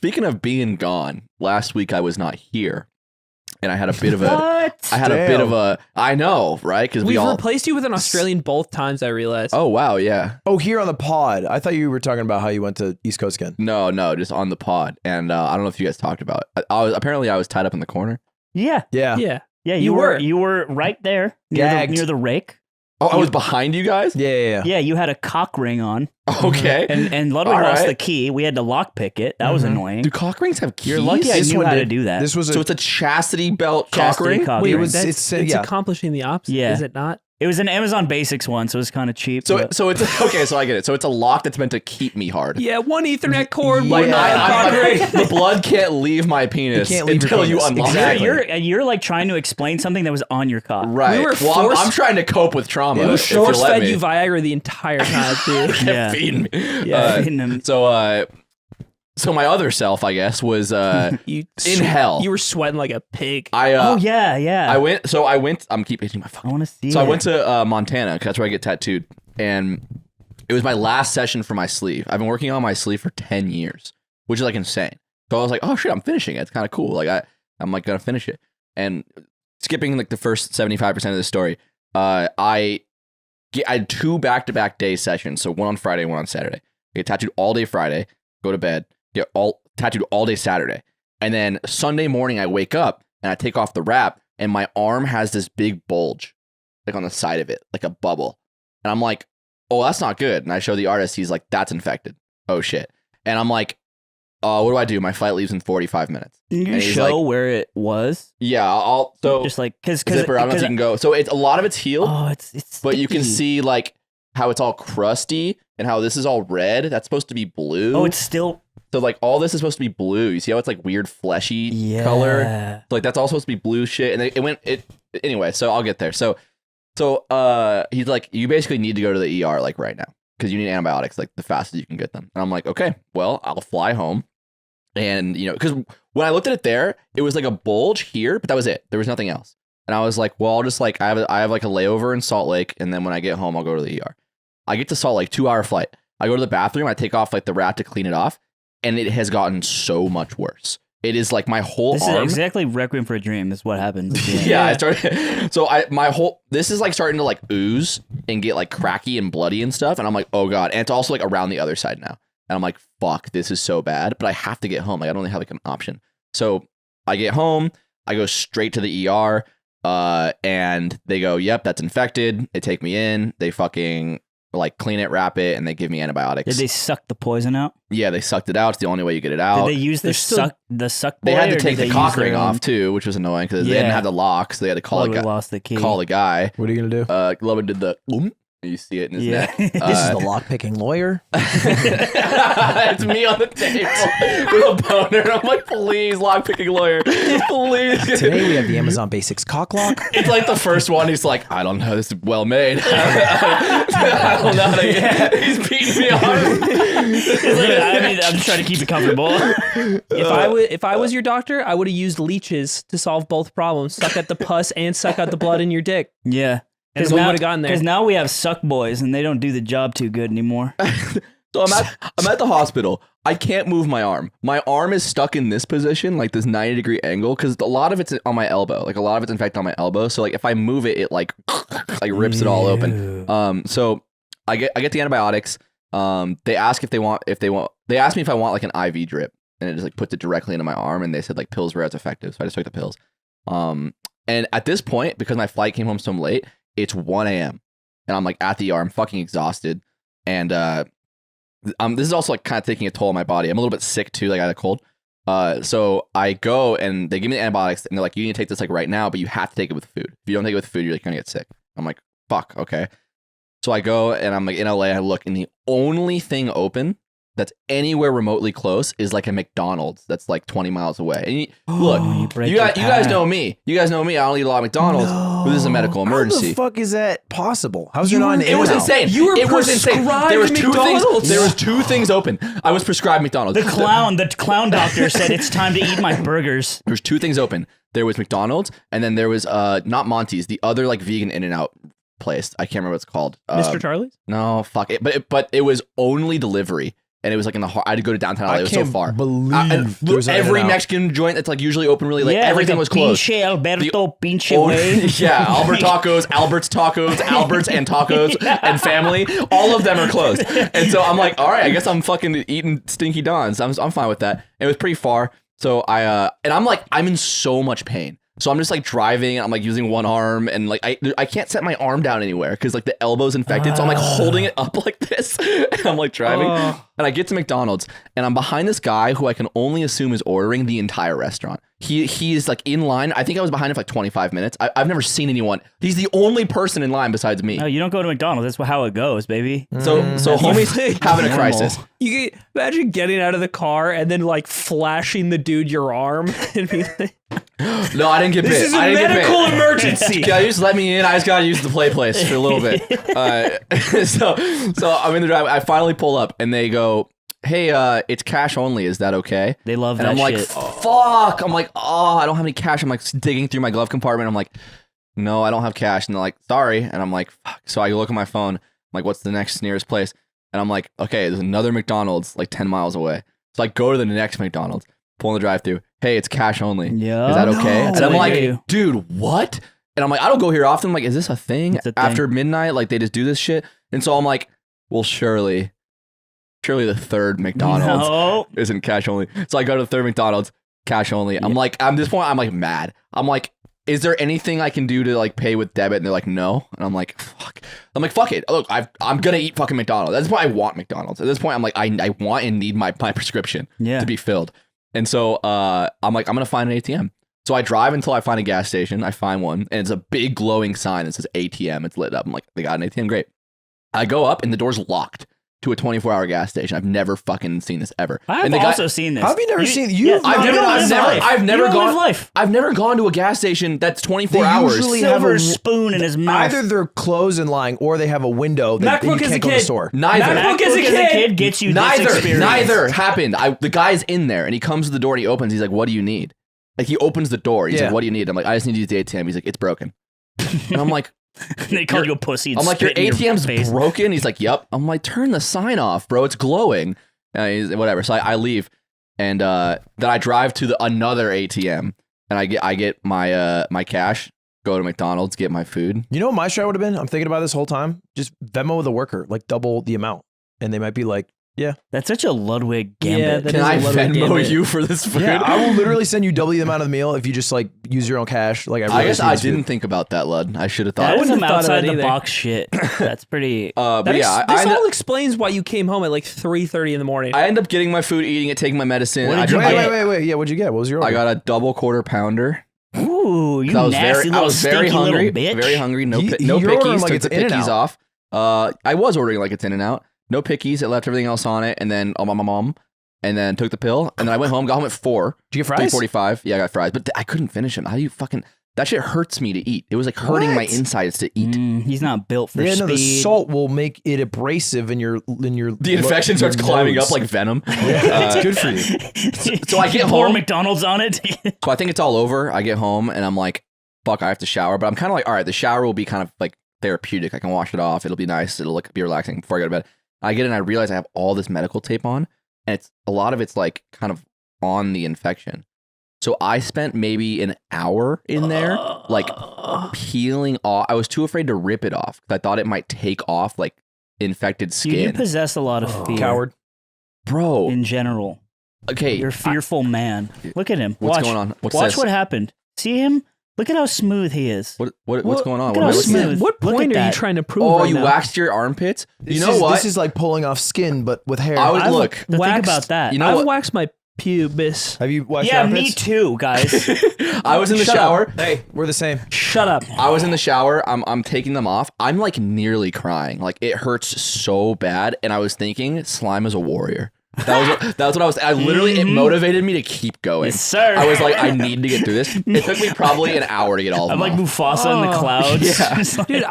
speaking of being gone, last week I was not here. And I had a bit of a... What? I know, right? Because We've replaced you with an Australian both times, I realized. Oh, wow, yeah. Oh, here on the pod. I thought you were talking about how you went to East Coast again. No, just on the pod. And I don't know if you guys talked about it. I was tied up in the corner. Yeah. Yeah. You were right there near the rake. Oh, I was behind you guys? Yeah. Yeah, you had a cock ring on. Okay. And Ludwig lost the key. We had to lockpick it. That was annoying. Do cock rings have keys? You're lucky I knew how to do that. This was So it's a chastity belt cock ring? Wait, It it's accomplishing the opposite, is it not? It was an Amazon Basics one, so it was kind of cheap. So it's okay. So I get it. So it's a lock that's meant to keep me hard. Yeah, one Ethernet cord, Like one cock ring. the blood can't leave my penis until you unlock Exactly. it. You're like trying to explain something that was on your cock. Right. We were well, I'm trying to cope with trauma. We if you'll let force-fed me. you Viagra the entire time, dude. Yeah. Feeding me. Yeah. Feeding him. So my other self, I guess, was in hell. You were sweating like a pig. Oh yeah. I went. I'm keep hitting my phone. I want to see. So I went to Montana because that's where I get tattooed, and it was my last session for my sleeve. I've been working on my sleeve for 10 years, which is like insane. So I was like, oh shit, I'm finishing it. It's kind of cool. Like I'm like gonna finish it. And skipping like the first 75% of the story, I had 2 back-to-back day sessions. So one on Friday, one on Saturday. I get tattooed all day Friday, go to bed, get all tattooed all day Saturday, and then Sunday morning I wake up and I take off the wrap, and my arm has this big bulge, like on the side of it, like a bubble. And I'm like, oh, that's not good. And I show the artist, he's like, that's infected. Oh shit. And I'm like, what do? My flight leaves in 45 minutes. Can you show where it was? Yeah, I'll just like zipper. I don't know if you can go. So it's a lot of it's healed. Oh, it's but you can sticky. see like how it's all crusty and how this is all red. That's supposed to be blue. Oh, it's still. So like all this is supposed to be blue. You see how it's like weird fleshy color? So, like that's all supposed to be blue shit. And anyway, so I'll get there. So he's like, you basically need to go to the ER like right now because you need antibiotics like the fastest you can get them. And I'm like, okay, well, I'll fly home. And because when I looked at it there, it was like a bulge here, but that was it. There was nothing else. And I was like, well, I'll just like, I have like a layover in Salt Lake. And then when I get home, I'll go to the ER. I get to Salt Lake, 2-hour flight. I go to the bathroom. I take off like the wrap to clean it off. And it has gotten so much worse. It is like my whole This arm. is exactly Requiem for a Dream is what happens. Yeah, I started. So this is like starting to like ooze and get like cracky and bloody and stuff. And I'm like, oh God. And it's also like around the other side now. And I'm like, fuck, this is so bad. But I have to get home. Like I don't really have like an option. So I get home. I go straight to the ER. And they go, yep, that's infected. They take me in. They fucking like clean it, wrap it, and they give me antibiotics. Did they suck the poison out? Yeah, they sucked it out. It's the only way you get it out. Did they use the suck boy? They had to or take did the they cock use their ring own- off too, which was annoying because they didn't have the lock, so they had to call lost the key. call the guy. What are you gonna do? Ludwig did the you see it in his neck. This is the lockpicking lawyer. It's me on the table with a boner. I'm like, please, lockpicking lawyer, please. Today we have the Amazon Basics cock lock. It's like the first one. He's like, I don't know. This is well made. I don't know how to get. He's beating me hard. I'm just trying to keep it comfortable. If I was your doctor, I would have used leeches to solve both problems. Suck out the pus and suck out the blood in your dick. Yeah. Because we would have gotten there. Because now we have suck boys and they don't do the job too good anymore. So I'm at the hospital. I can't move my arm. My arm is stuck in this position, like this 90-degree angle, because a lot of it's on my elbow. Like a lot of it's infected on my elbow. So like if I move it, it like rips it all open. So I get the antibiotics. They ask they asked me if I want like an IV drip, and it just like puts it directly into my arm, and they said like pills were as effective. So I just took the pills. And at this point, because my flight came home so late, it's 1 a.m. and I'm like at the ER. I'm fucking exhausted. And this is also like kind of taking a toll on my body. I'm a little bit sick too. Like I had a cold. So I go and they give me the antibiotics and they're like, you need to take this like right now, but you have to take it with food. If you don't take it with food, you're like gonna get sick. I'm like, fuck, okay. So I go and I'm like in LA. I look and the only thing open that's anywhere remotely close is like a McDonald's that's like 20 miles away. And look, you guys know me. You guys know me. I don't eat a lot of McDonald's. But this is a medical emergency. How the fuck is that possible? How's there not an It was In-N-Out? insane. It was insane. There was two things open. I was prescribed McDonald's. The clown doctor said it's time to eat my burgers. There's 2 things open. There was McDonald's, and then there was not Monty's, the other like vegan In-N-Out place. I can't remember what it's called. Mr. Charlie's? No, fuck it. But it was only delivery. and it was like in the I had to go to downtown LA. It was so far. Believe Every Mexican joint that's like usually open really late. Yeah, Everything like was closed. Pinche Alberto, pinche way. Yeah, Albert's Albert's and tacos and family. All of them are closed. And so I'm like, all right, I guess I'm fucking eating Stinky Don's. I'm fine with that. It was pretty far. So I'm in so much pain. So I'm just like driving, I'm like using one arm, and like I can't set my arm down anywhere because like the elbow's infected. So I'm like holding it up like this, and I'm like driving. And I get to McDonald's, and I'm behind this guy who I can only assume is ordering the entire restaurant. He is like in line. I think I was behind him for like 25 minutes. I've never seen anyone. He's the only person in line besides me. No, you don't go to McDonald's. That's how it goes, baby. So homie's having a crisis. You can imagine getting out of the car and then like flashing the dude your arm and be like, No, I didn't get bit. "This is a I didn't medical get bit. emergency." Yeah, you just let me in. I just gotta use the play place for a little bit. So I'm in the drive. I finally pull up, and they go, "Hey, it's cash only. Is that okay?" They love And that I'm like, shit. "Fuck!" I'm like, "Oh, I don't have any cash." I'm like digging through my glove compartment. I'm like, "No, I don't have cash." And they're like, "Sorry." And I'm like, "Fuck." So I look at my phone. I'm like, "What's the next nearest place?" And I'm like, "Okay, there's another McDonald's like 10 miles away." So I go to the next McDonald's, pull in the drive-thru. "Hey, it's cash only. Yeah. Is that okay?" No. And I'm like, You. "Dude, what?" And I'm like, "I don't go here often." I'm like, "Is this a thing? It's a thing. After midnight? Like they just do this shit?" And so I'm like, "Well, surely the third McDonald's No. isn't cash only." So I go to the third McDonald's, cash only. I'm like, at this point, I'm like mad. I'm like, "Is there anything I can do to like pay with debit?" And they're like, "No." And I'm like, "Fuck." I'm like, "Fuck it. Look, I'm gonna eat fucking McDonald's." At this point, I want McDonald's. At this point, I'm like, I want and need my prescription Yeah. to be filled. And so I'm like, I'm gonna find an ATM. So I drive until I find a gas station. I find one, and it's a big glowing sign that says ATM. It's lit up. I'm like, they got an ATM, great. I go up, and the door's locked to a 24-hour gas station. I've never fucking seen this ever. I've and the also seen this. How have you never seen? Yeah, I've never gone. Life. I've never gone to a gas station that's 24 They hours. usually have Silver a- spoon in his mouth. Either they're closed and lying, or they have a window that you MacBook as a can't go to the kid. store. Neither. MacBook as a kid gets you this experience. Neither happened. The guy's in there, and he comes to the door, and he opens. He's like, "What do you need?" Like he opens the door. He's Yeah. like, "What do you need?" I'm like, "I just need to use the ATM." He's like, "It's broken." And I'm like, They called you a pussy. And "I'm like, your spit in ATM's face. broken." He's like, "Yep." I'm like, "Turn the sign off, bro. It's glowing." Whatever. So I leave, and then I drive to another ATM, and I get my cash. Go to McDonald's, get my food. You know what my strat would have been? I'm thinking about this whole time. Just Venmo the worker, like double the amount, and they might be like, "Yeah, That's such a Ludwig gambit. Yeah, that Can is a I little Venmo gambit. you for this food? yeah." I will literally send you double the amount of the meal if you just like use your own cash. Like I guess I didn't. didn't think about that, Lud. I should have That thought. is wouldn't some have thought of outside that the either. box shit. That's pretty. But That yeah, this I all explains why you came home at like 3:30 in the morning. end up getting my food, eating it, taking my medicine. What I did you drank- get? Wait. Yeah, what'd you get? What was your order? I got a double quarter pounder. Ooh, you I was nasty very, I little was very stinky hungry. little bitch. Very hungry. No, He- no you're ordering pickies. like Took it's the In-N-Out. pickies off. I was ordering like it's In-N-Out. No pickies. It left everything else on it, and then my mom, and then took the pill, and then I went home. Got home at 4. Did you get fries? 3:45. Yeah, I got fries, but I couldn't finish them. How do you fucking? That shit hurts me to eat. It was like hurting my What? insides to eat. He's not built for Yeah, speed. no, the salt will make it abrasive in your. The infection starts your climbing nose. up like venom. It's good for you. So I get Pour home. McDonald's on it. So I think it's all over. I get home and I'm like, fuck, I have to shower. But I'm kind of like, all right, the shower will be kind of like therapeutic. I can wash it off. It'll be nice. It'll like be relaxing before I go to bed. I get in and I realize I have all this medical tape on, and it's a lot of it's like kind of on the infection. So I spent maybe an hour in there, like peeling off. I was too afraid to rip it off because I thought it might take off like infected You skin. possess a lot of fear. Coward. Bro, In general. okay. You're a fearful man. Look at him. What's Watch. going on? What's Watch this? what happened. See him? Look at how smooth he is. What's going on? look at What am I how looking at? smooth. What Look point at are you that. trying to prove Oh, right you now? waxed your armpits? This You know is, what? This is like pulling off skin, but with hair. I would I've- look. Think Waxed- about that. You know I've what? waxed my pubis. Have you watched Yeah, your me armpits? too, guys. I was in the Shut up. shower. Hey, we're the same. Shut up. I was in the shower. I'm taking them off. I'm like nearly crying. Like it hurts so bad. And I was thinking, slime is a warrior. That was what I was. I literally it motivated me to keep going. Yes, sir. I was like, I need to get through this. It took me probably an hour to get all of I'm them like off. Mufasa in the clouds. Yeah. Just like- Dude,